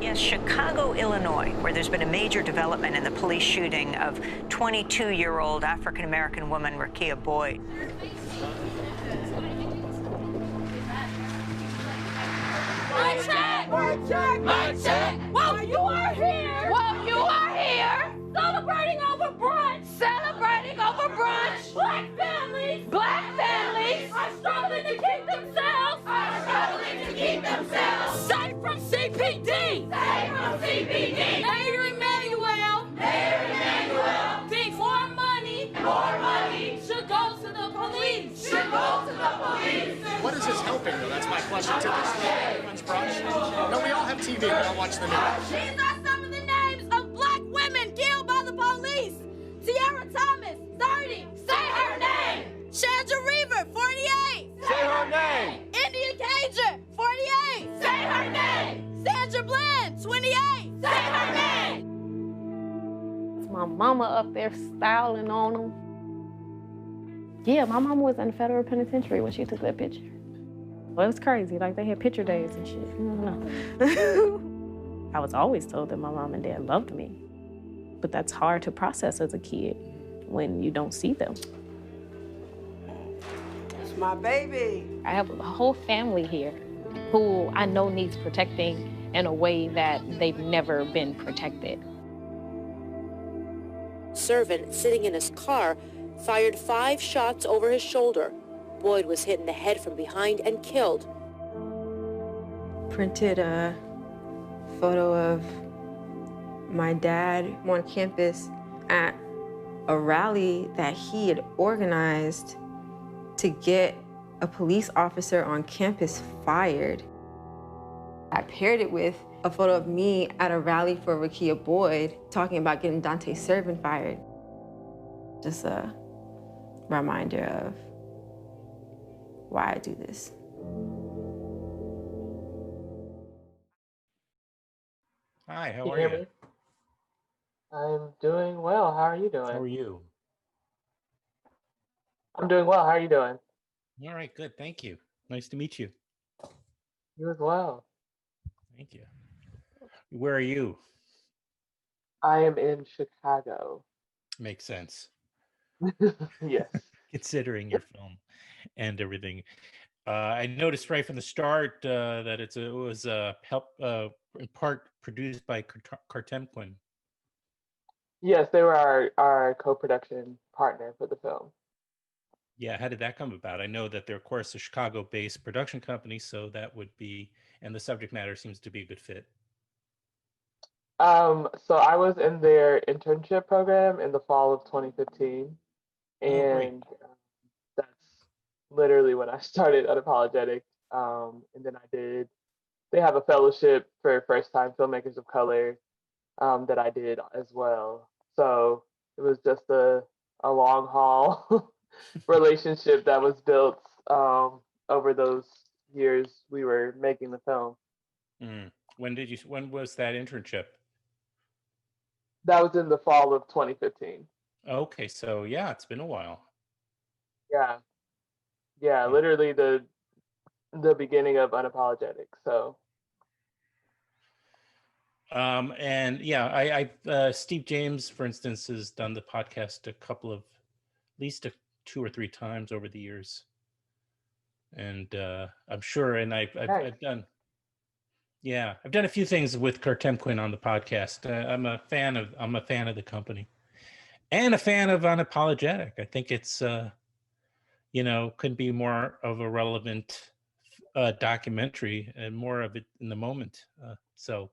Yes, Chicago, Illinois, where there's been a major development in the police shooting of 22-year-old African-American woman Rekia Boyd. Mic check! Mic check! Mic check! Well, you are here! Well, you are here! Celebrating over brunch! Celebrating over brunch! Black families are struggling to keep themselves! Safe from CPD! Safe from CPD! Mayor Emanuel! Think more money should go to the police! What is this helping, though? That's my question to this brunch. No, we all have TV. We all watch the news. These are some of the names of black women killed by the police. Tiara Thomas, 30. Say her name. Chandra Reaver, 48. Say her name. India Cager, 48. Say her name. Sandra Bland, 28. Say her name. It's my mama up there styling on them. Yeah, my mama was in the federal penitentiary when she took that picture. Well, it was crazy. Like, they had picture days and shit. I don't know. I was always told that my mom and dad loved me. But that's hard to process as a kid when you don't see them. It's my baby. I have a whole family here who I know needs protecting in a way that they've never been protected. Servant sitting in his car fired 5 shots over his shoulder. Boyd was hit in the head from behind and killed. Printed a photo of my dad on campus at a rally that he had organized to get a police officer on campus fired. I paired it with a photo of me at a rally for Rekia Boyd talking about getting Dante Servant fired. Just a reminder of why I do this. Hi, how are you? I'm doing well. How are you doing? How are you? I'm doing well. How are you doing? All right, good. Thank you. Nice to meet you. You as well. Thank you. Where are you? I am in Chicago. Makes sense. Yes. Considering your film and everything. I noticed right from the start that it was in part produced by Cartemquin. Yes, they were our co-production partner for the film. Yeah, how did that come about? I know that they're, of course, a Chicago-based production company, so that would be, and the subject matter seems to be a good fit. So I was in their internship program in the fall of 2015, and that's literally when I started Unapologetic. And then they have a fellowship for first-time filmmakers of color that I did as well. So it was just a long haul relationship that was built over those years we were making the film. When was that internship? That was in the fall of 2015. Okay, so yeah, it's been a while. Yeah, literally the beginning of Unapologetic. So and yeah, I Steve James, for instance, has done the podcast at least 2 or 3 times over the years, and I'm sure, and I've done a few things with Cartemquin on the podcast. I'm a fan of the company, and a fan of Unapologetic. I think it's could be more of a relevant documentary and more of it in the moment. So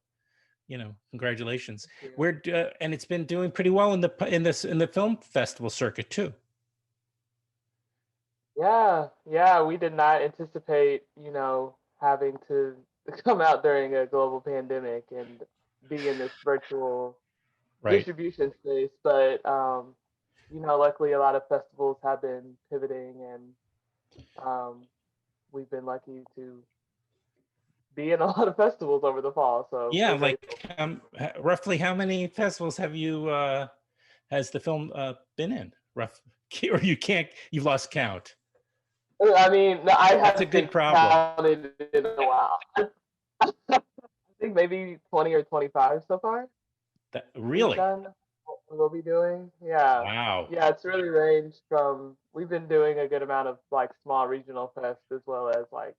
congratulations. And it's been doing pretty well in the film festival circuit too. Yeah, we did not anticipate, having to come out during a global pandemic and be in this virtual distribution space. But, luckily a lot of festivals have been pivoting, and we've been lucky to be in a lot of festivals over the fall. So yeah, like roughly how many festivals have you has the film been in? Or you've lost count? I mean, I That's a good problem. Counted in a while. I think maybe 20 or 25 so far. That We've really? done what we'll be doing. Yeah. Wow. Yeah, it's really ranged from, we've been doing a good amount of like small regional fests as well as like,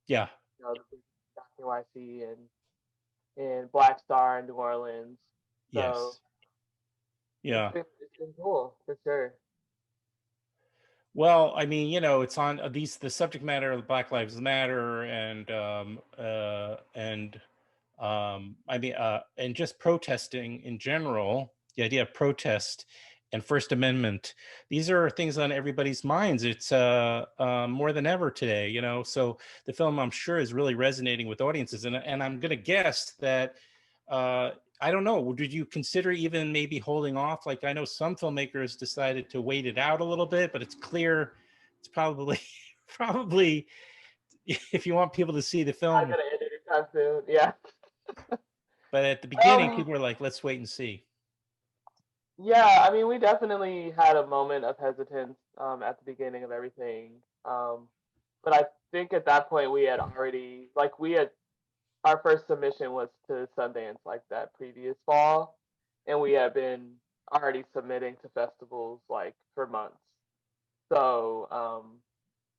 Yeah. you know, the big DOC NYC and Black Star in New Orleans. So Yes. Yeah. it's been cool for sure. Well, I mean, it's on the subject matter of Black Lives Matter and just protesting in general, the idea of protest and First Amendment. These are things on everybody's minds. It's more than ever today, So the film, I'm sure, is really resonating with audiences, and I'm going to guess that. I don't know. Did you consider even maybe holding off? Like, I know some filmmakers decided to wait it out a little bit, but it's clear it's probably probably if you want people to see the I'm film. gonna end it anytime soon. Yeah. But at the beginning, people were like, "Let's wait and see." Yeah, I mean, we definitely had a moment of hesitance at the beginning of everything. But I think at that point we had already, like, our first submission was to Sundance like that previous fall, and we had been already submitting to festivals like for months. So,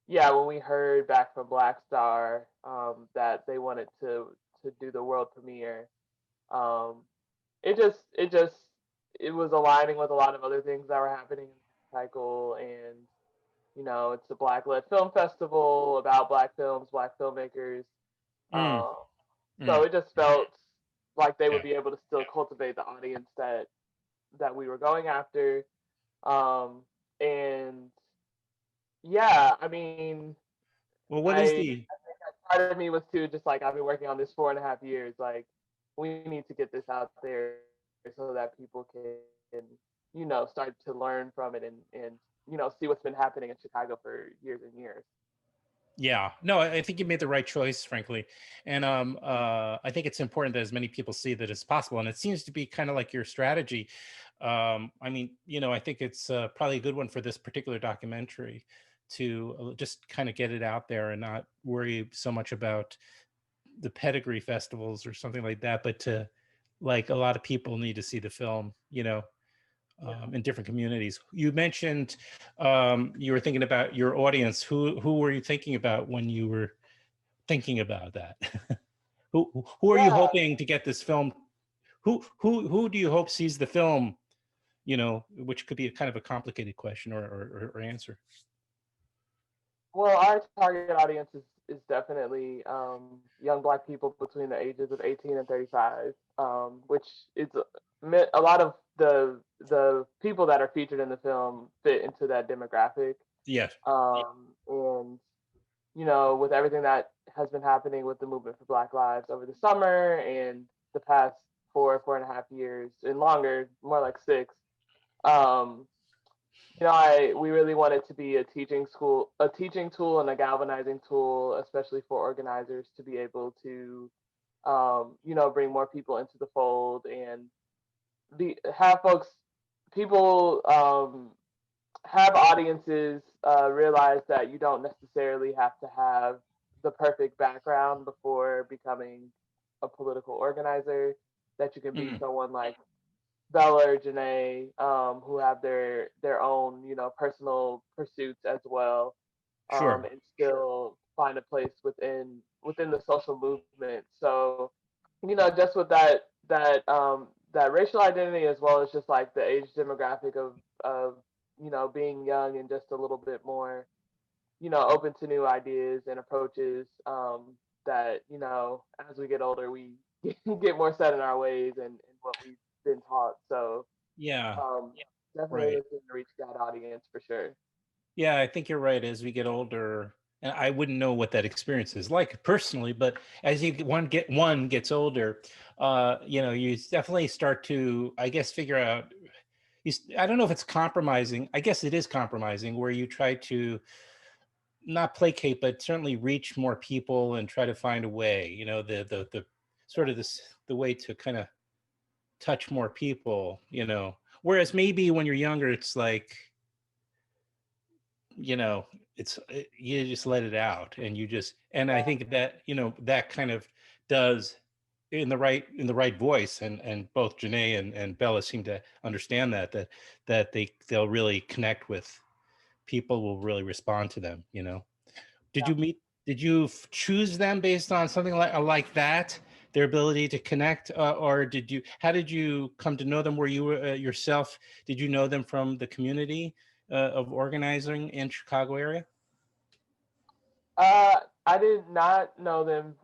yeah, when we heard back from Black Star that they wanted to do the world premiere, um, it was aligning with a lot of other things that were happening in the cycle, and it's a Black led film festival about Black films, Black filmmakers. So it just felt like they would be able to still cultivate the audience that we were going after. And yeah, I mean, Well, what I is think part of me was too just like, I've been working on this 4.5 years. Like, we need to get this out there so that people can, start to learn from it and see what's been happening in Chicago for years and years. Yeah, no, I think you made the right choice, frankly, and I think it's important that as many people see that as possible, and it seems to be kind of like your strategy. I mean, I think it's probably a good one for this particular documentary to just kind of get it out there and not worry so much about the pedigree festivals or something like that, but to, like, a lot of people need to see the film, in different communities. You mentioned you were thinking about your audience. Who were you thinking about when you were thinking about that? who are you hoping to get this film? Who do you hope sees the film? Which could be a kind of a complicated question or answer. Well, our target audience is definitely young Black people between the ages of 18 and 35, which is a lot of the people that are featured in the film fit into that demographic. Yes. And with everything that has been happening with the movement for Black Lives over the summer and the past 4.5 years and longer, more like 6. We really want it to be a teaching tool and a galvanizing tool, especially for organizers to be able to, bring more people into the fold and have audiences realize that you don't necessarily have to have the perfect background before becoming a political organizer, that you can be someone like Bella or Janaé, who have their own, personal pursuits as well, Sure. and still find a place within the social movement. So, just with that racial identity, as well as just like the age demographic of being young and just a little bit more, open to new ideas and approaches, that as we get older, we get more set in our ways and what we've been taught. So definitely looking to reach that audience for sure. Yeah, I think you're right. As we get older, and I wouldn't know what that experience is like personally, but as one gets older, you definitely start to, I guess, figure out. I don't know if it's compromising. I guess it is compromising, where you try to not placate, but certainly reach more people and try to find a way. The sort of the way to kind of touch more people. Whereas maybe when you're younger, it's like, you just let it out and I think that, that kind of does in the right voice, and both Janaé and Bella seem to understand that they'll really connect with people, will really respond to them. Did you choose them based on something like that, their ability to connect, or how did you come to know them? Were you yourself, did you know them from the community of organizing in Chicago area? I did not know them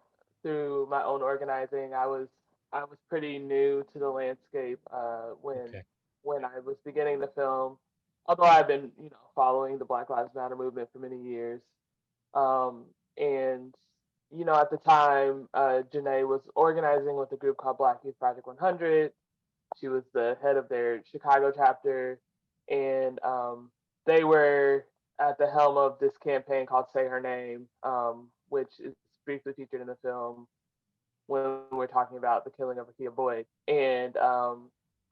through my own organizing. I was pretty new to the landscape Okay. when I was beginning the film. Although I've been, following the Black Lives Matter movement for many years, and at the time, Janaé was organizing with a group called Black Youth Project 100. She was the head of their Chicago chapter, and they were at the helm of this campaign called Say Her Name, which is briefly featured in the film when we're talking about the killing of Rekia Boyd. And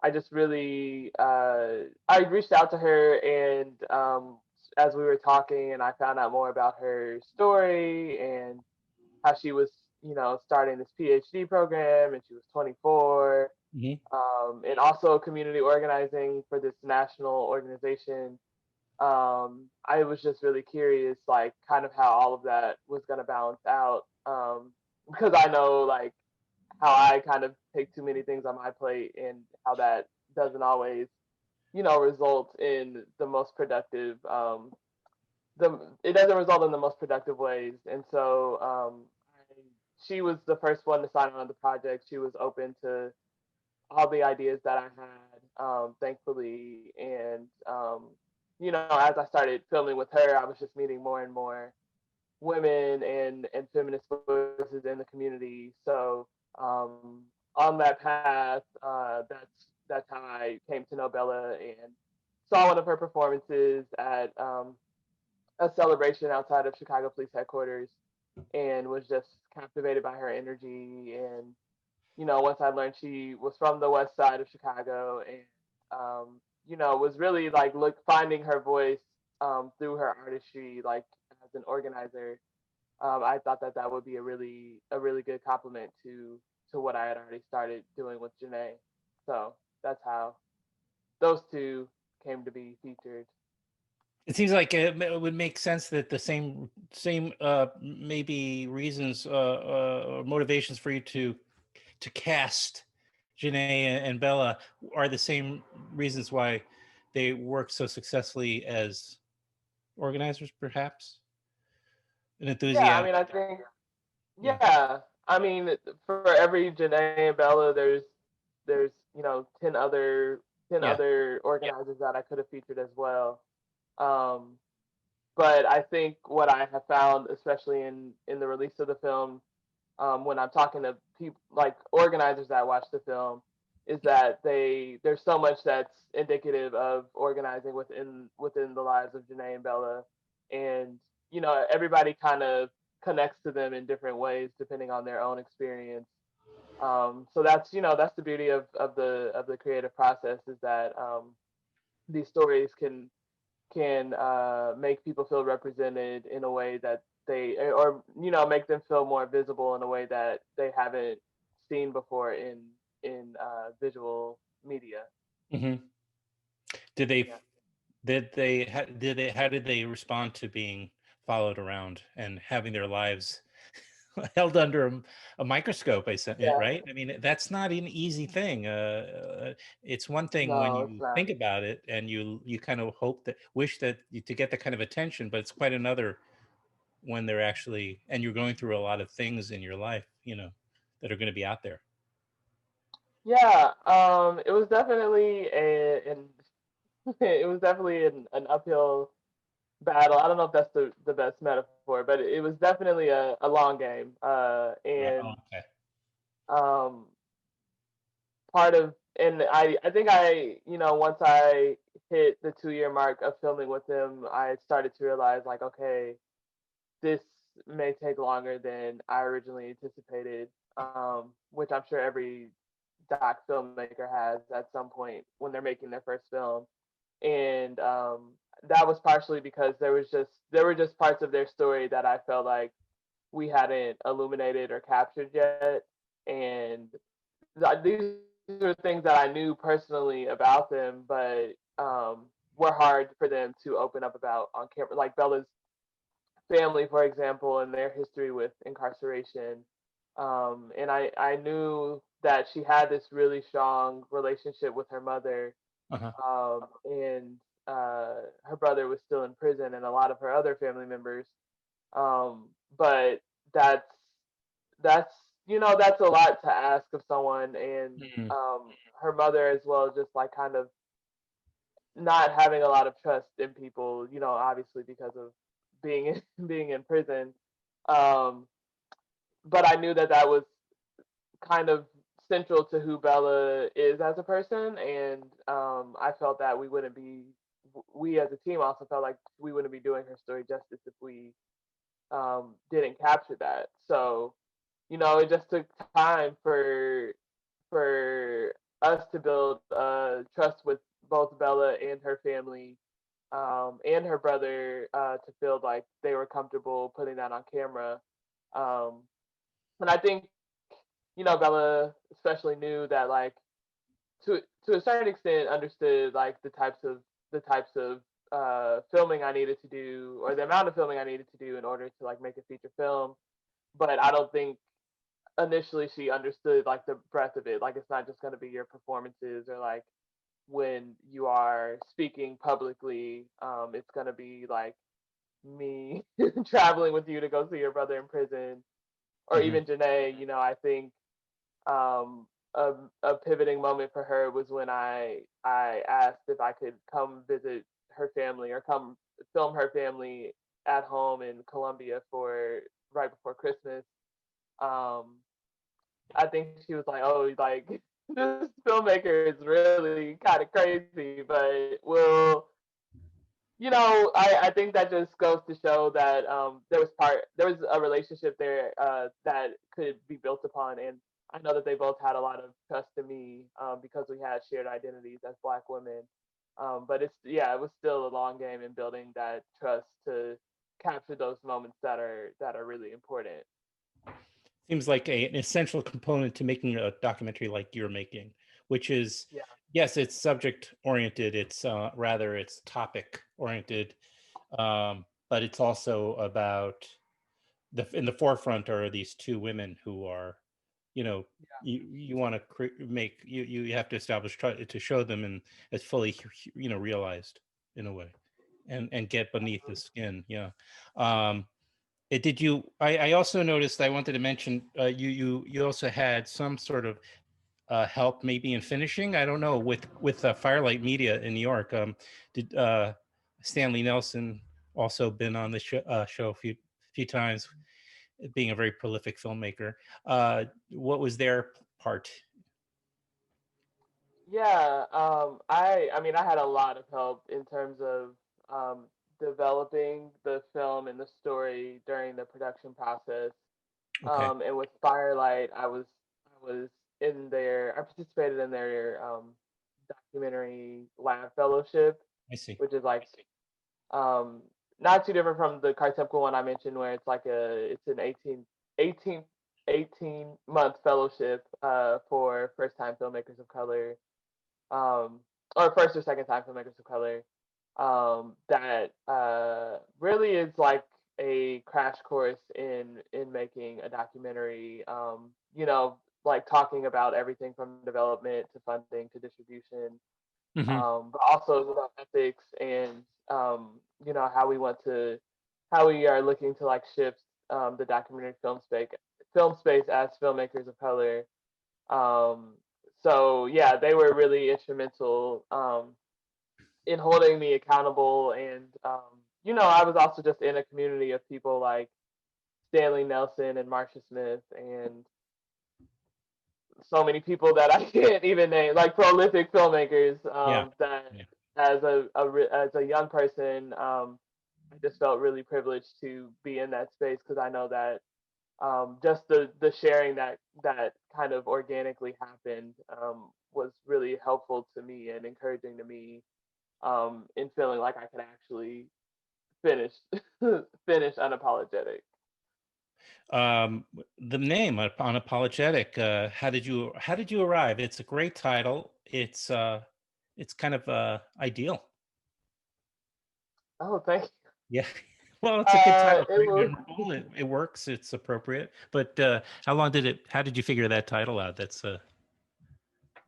I just really, I reached out to her, and as we were talking, and I found out more about her story and how she was, starting this PhD program, and she was 24, and also community organizing for this national organization. I was just really curious, like, kind of how all of that was going to balance out, because I know, like, how I kind of take too many things on my plate, and how that doesn't always, result in the most productive. It doesn't result in the most productive ways, and so she was the first one to sign on the project. She was open to all the ideas that I had, thankfully. And, as I started filming with her, I was just meeting more and more women and feminist voices in the community. So on that path, that's how I came to know Bella, and saw one of her performances at a celebration outside of Chicago Police Headquarters, and was just captivated by her energy. And once I learned she was from the west side of Chicago, and was really like finding her voice through her artistry, like as an organizer. I thought that would be a really good compliment to what I had already started doing with Janaé. So that's how those two came to be featured. It seems like it would make sense that the same maybe reasons or motivations for you to cast Janaé and Bella are the same reasons why they work so successfully as organizers, perhaps. An enthusiasm. Yeah, I mean, I think, yeah, I mean, for every Janaé and Bella, there's 10 other organizers that I could have featured as well. But I think what I have found, especially in the release of the film, when I'm talking to people like organizers that watch the film, is that there's so much that's indicative of organizing within the lives of Janaé and Bella, and everybody kind of connects to them in different ways depending on their own experience. So that's the beauty of the creative process, is that these stories can make people feel represented in a way that or make them feel more visible in a way that they haven't seen before in visual media. Mm-hmm. How did they respond to being followed around and having their lives held under a microscope? Right? I mean, that's not an easy thing. It's one thing when you think about it and you kind of wish that to get that kind of attention, but it's quite another when they're actually, and you're going through a lot of things in your life, that are going to be out there. Yeah, it was definitely an uphill battle. I don't know if that's the best metaphor, but it was definitely a long game. Part of, and I think once I hit the 2-year mark of filming with them, I started to realize, like, okay, this may take longer than I originally anticipated, which I'm sure every doc filmmaker has at some point when they're making their first film. And that was partially because there were just parts of their story that I felt like we hadn't illuminated or captured yet. And these were things that I knew personally about them, but were hard for them to open up about on camera. Like Bella's family, for example, and their history with incarceration. And I knew that she had this really strong relationship with her mother, Uh-huh. and her brother was still in prison, and a lot of her other family members. But that's that's that's a lot to ask of someone, and Mhm. her mother as well, just like kind of not having a lot of trust in people, obviously because of being being in prison. Um, but I knew that that was kind of central to who Bella is as a person, and I felt that we as a team also felt like we wouldn't be doing her story justice if we didn't capture that. So, it just took time for us to build trust with both Bella and her family, and her brother, to feel like they were comfortable putting that on camera. Um, and I think, Bella especially knew that, like, to a certain extent understood like the types of filming I needed to do, or the amount of filming I needed to do in order to like make a feature film. But I don't think initially she understood like the breadth of it. Like it's not just going to be your performances, or like when you are speaking publicly, it's going to be like me traveling with you to go see your brother in prison, or Mhm. even Janaé. I think um, a, a pivoting moment for her was when I asked if I could come visit her family, or come film her family at home in Colombia for right before Christmas. Um, I think she was like, "Oh, like this filmmaker is really kind of crazy," but I think that just goes to show that there was a relationship there, that could be built upon, and I know that they both had a lot of trust in me, because we had shared identities as Black women. But it was still a long game in building that trust to capture those moments that are really important. Seems like an essential component to making a documentary like you're making, which is, Yeah. yes, it's subject oriented. It's rather it's topic oriented, but it's also about in the forefront are these two women who are, you know, you want to make you have to establish to show them and as fully realized in a way, and get beneath the skin. Yeah. Did you? I also noticed. I wanted to mention. You also had some sort of help, maybe in finishing. I don't know, with Firelight Media in New York. Did Stanley Nelson also been on the show a few times, being a very prolific filmmaker. What was their part? Yeah, I mean, I had a lot of help in terms of developing the film and the story during the production process. Okay, And with Firelight, I was in I participated in their documentary lab fellowship, I see. which is like um, not too different from the Cartempo one I mentioned, where it's an 18-month fellowship, for first time filmmakers of color, um, or first or second time filmmakers of color, that really is like a crash course in making a documentary. Like talking about everything from development to funding to distribution, Hmm. but also ethics, and how we are looking to like shift the documentary film space as filmmakers of color. um, so yeah, they were really instrumental, in holding me accountable, and I was also just in a community of people like Stanley Nelson and Marcia Smith, and so many people that I can't even name, like prolific filmmakers, Yeah, that yeah. as a young person, I just felt really privileged to be in that space, because I know that just the sharing that kind of organically happened, was really helpful to me and encouraging to me, in feeling like I could actually finish finish Unapologetic. The name Unapologetic. How did you arrive? It's a great title. It's kind of ideal. Oh, thank you. Yeah. Well, it's a good title. It Very was, memorable. It works. It's appropriate. But how did you figure that title out? That's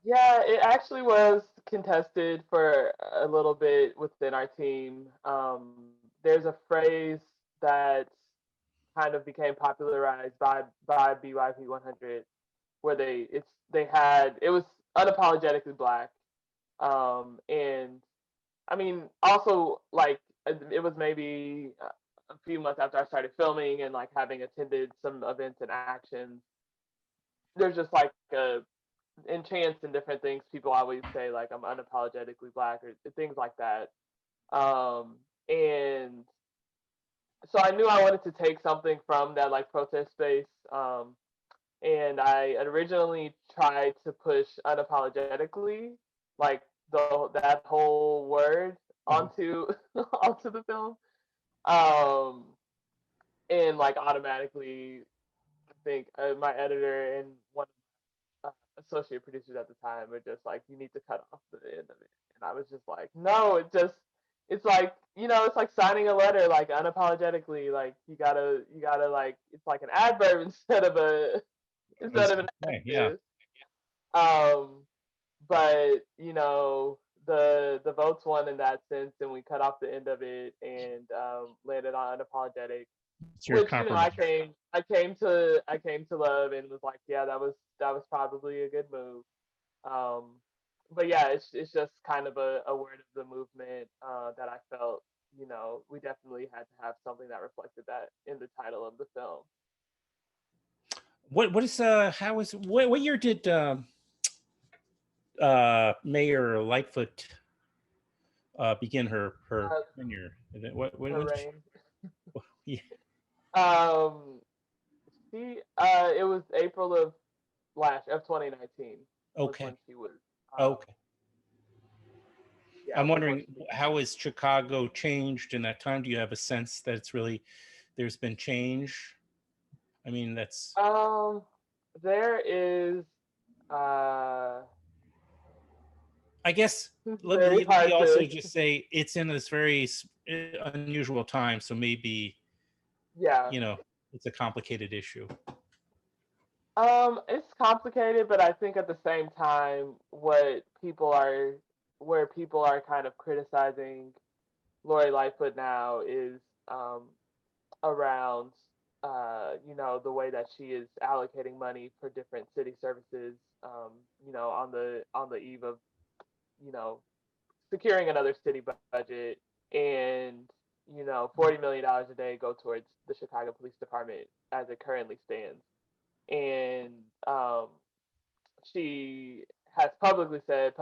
yeah, it actually was contested for a little bit within our team. There's a phrase that kind of became popularized by BYP 100, where it was unapologetically black, and I mean also like it was maybe a few months after I started filming and like having attended some events and actions. There's just like a in chance and different things, people always say like I'm unapologetically black or things like that. And so I knew I wanted to take something from that like protest space. And I originally tried to push unapologetically, like that whole word onto onto the film. Um, and like automatically, I think my editor and one associate producers at the time were just like, you need to cut off the end of it. And I was just like, no, it's like, it's like signing a letter, like unapologetically, like you gotta like, it's like an adverb instead of an okay, yeah. adjective. But the votes won in that sense, and we cut off the end of it and landed on unapologetic. It's your Which compromise. I came to love and was like, yeah, that was probably a good move. But yeah, it's just kind of a word of the movement that I felt, we definitely had to have something that reflected that in the title of the film. What year did Mayor Lightfoot begin her tenure? When yeah. It was April of 2019. Okay. When she was. Okay. Yeah, I'm wondering, how has Chicago changed in that time? Do you have a sense that there's been change? I mean, that's. There is. I guess let me also just say it's in this very unusual time, so maybe. Yeah. It's a complicated issue. It's complicated, but I think at the same time, where people are kind of criticizing Lori Lightfoot now is around the way that she is allocating money for different city services, on the eve of securing another city budget, and $40 million a day go towards the Chicago Police Department as it currently stands. And she has publicly said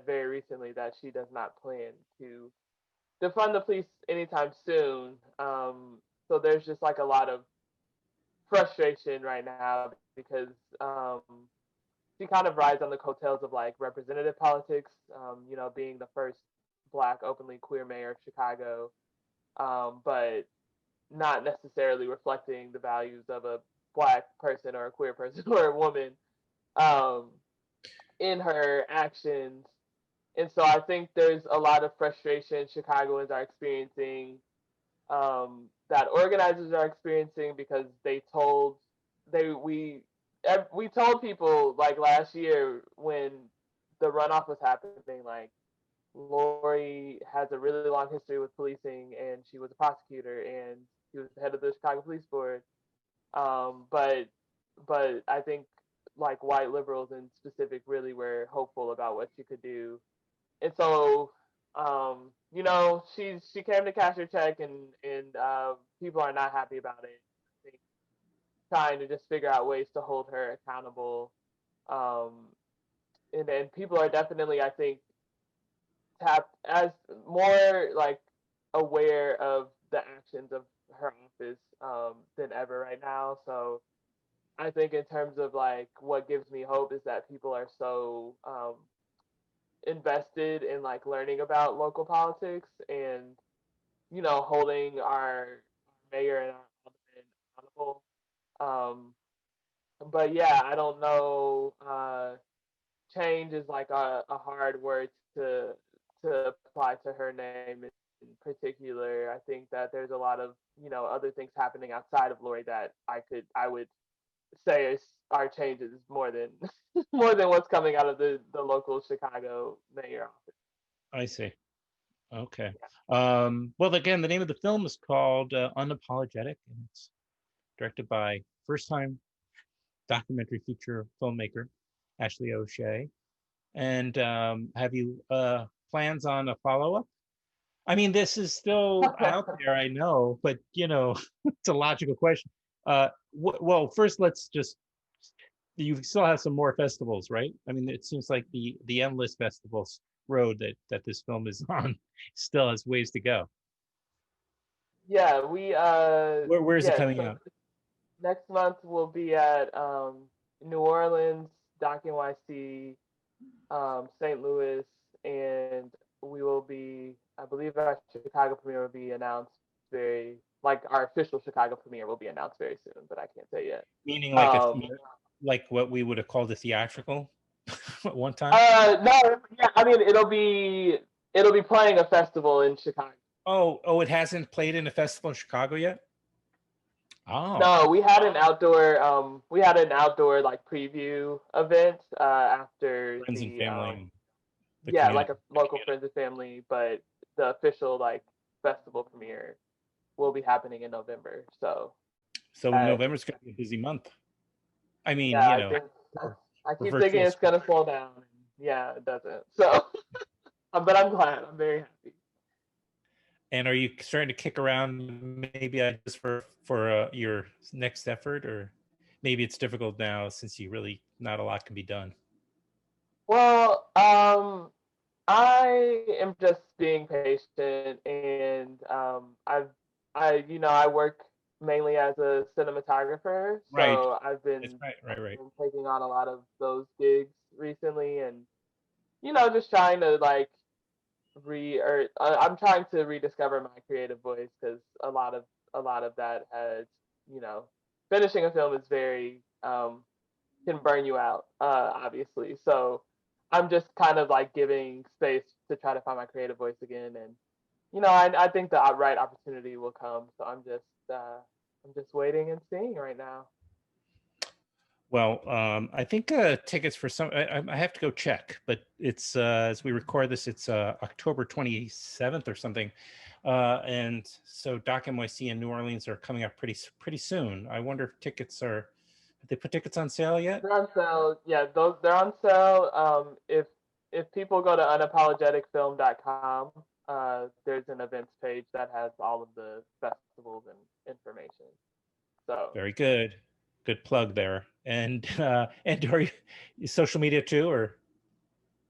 very recently that she does not plan to defund the police anytime soon. So there's just like a lot of frustration right now because she kind of rides on the coattails of like representative politics, being the first Black openly queer mayor of Chicago, but not necessarily reflecting the values of a Black person or a queer person or a woman in her actions. And so I think there's a lot of frustration Chicagoans are experiencing, that organizers are experiencing, because we told people like last year when the runoff was happening, like Lori has a really long history with policing, and she was a prosecutor, and she was the head of the Chicago Police Board. But I think like white liberals in specific really were hopeful about what she could do, and so she came to cash her check, and people are not happy about it. I think trying to just figure out ways to hold her accountable, and then people are definitely, I think, as more like aware of the actions of her office than ever right now. So I think in terms of like what gives me hope is that people are so invested in like learning about local politics and holding our mayor and our aldermen accountable. But yeah, I don't know. Change is like a hard word to apply to her name in particular. I think that there's a lot of other things happening outside of Lori that I would say are changes more than more than what's coming out of the local Chicago mayor office. I see. Okay. Well, again, the name of the film is called Unapologetic, and it's directed by first-time documentary feature filmmaker Ashley O'Shea. And have you plans on a follow-up? I mean, this is still out there, I know, but it's a logical question. Well, first, let's just, you still have some more festivals, right? I mean, it seems like the endless festivals road that this film is on still has ways to go. Yeah, we where is it coming out? Next month we'll be at New Orleans, DOC NYC, St. Louis, and we will be, I believe our Chicago premiere will be announced our official Chicago premiere will be announced very soon, but I can't say yet. Meaning like what we would have called a theatrical at one time? No, yeah, I mean it'll be playing a festival in Chicago. Oh, it hasn't played in a festival in Chicago yet? Oh. No, we had an outdoor like preview event after friends and family. Yeah, like a local friends and family, but the official like festival premiere will be happening in November. So November's gonna be a busy month. I mean, I keep thinking it's gonna slow down. Yeah, it doesn't. So, but I'm glad. I'm very happy. And are you starting to kick around maybe just for your next effort, or maybe it's difficult now since not a lot can be done? Well, I am just being patient, and I work mainly as a cinematographer, so I've been been taking on a lot of those gigs recently, and just trying to like I'm trying to rediscover my creative voice, because a lot of that has finishing a film is very can burn you out, obviously. So I'm just kind of like giving space to try to find my creative voice again, and I think the right opportunity will come. So I'm just waiting and seeing right now. Well, I think tickets for some, I have to go check, but it's as we record this, it's October 27th or something, and so DOC NYC and New Orleans are coming up pretty soon. I wonder if tickets have they put tickets on sale yet? They're on sale. Yeah, they're on sale. If people go to unapologeticfilm.com, there's an events page that has all of the festivals and information. So very good. Good plug there. And are you social media too, or?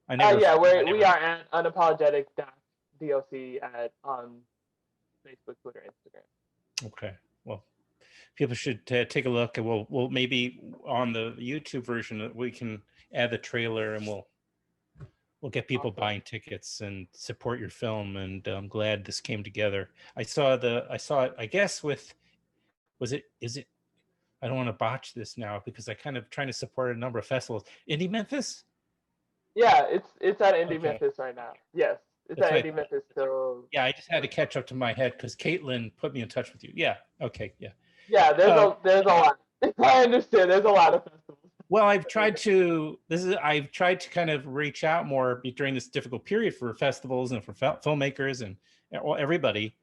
We are at unapologetic.doc on Facebook, Twitter, Instagram. Okay, well, people should take a look, and we'll maybe on the YouTube version we can add the trailer, and we'll get people buying tickets and support your film. And I'm glad this came together. I saw it, I guess, with, is it? I don't want to botch this now because I kind of trying to support a number of festivals. Indie Memphis? Yeah, it's at Indie Memphis right now. Yes, it's at Indie Memphis still. Yeah, I just had to catch up to my head because Caitlin put me in touch with you. Yeah. Okay. Yeah. Yeah, there's a lot. I understand. There's a lot of festivals. Well, I've tried to kind of reach out more during this difficult period for festivals and for filmmakers and everybody,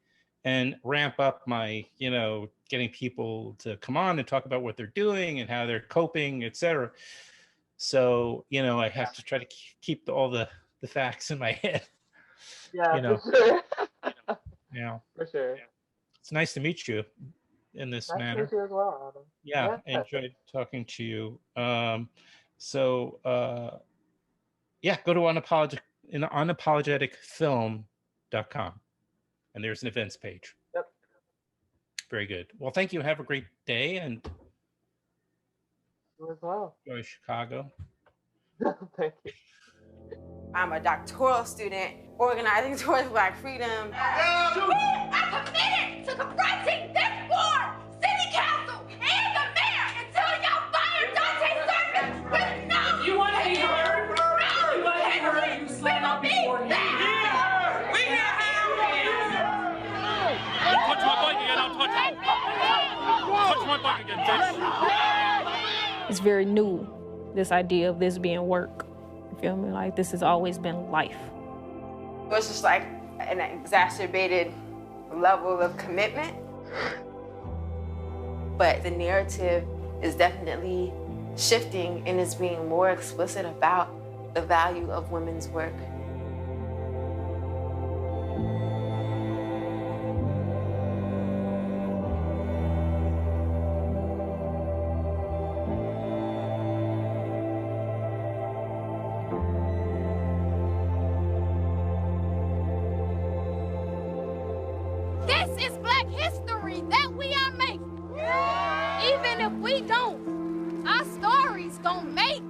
and ramp up my, getting people to come on and talk about what they're doing and how they're coping, etc. So, I have to try to keep all the facts in my head. Yeah, for sure. For sure. It's nice to meet you in this manner. Nice to meet you as well, Adam. Yeah, I enjoyed talking to you. Go to unapologeticfilm.com, and there's an events page. Yep. Very good. Well, thank you. Have a great day, and you as well. Enjoy Chicago. Thank you. I'm a doctoral student organizing towards Black freedom. We are committed to confronting this war, city council, and the mayor. It's very new, this idea of this being work. You feel me? Like, this has always been life. It was just like an exacerbated level of commitment. But the narrative is definitely shifting and is being more explicit about the value of women's work. This is Black history that we are making. Even if we don't, our stories gonna make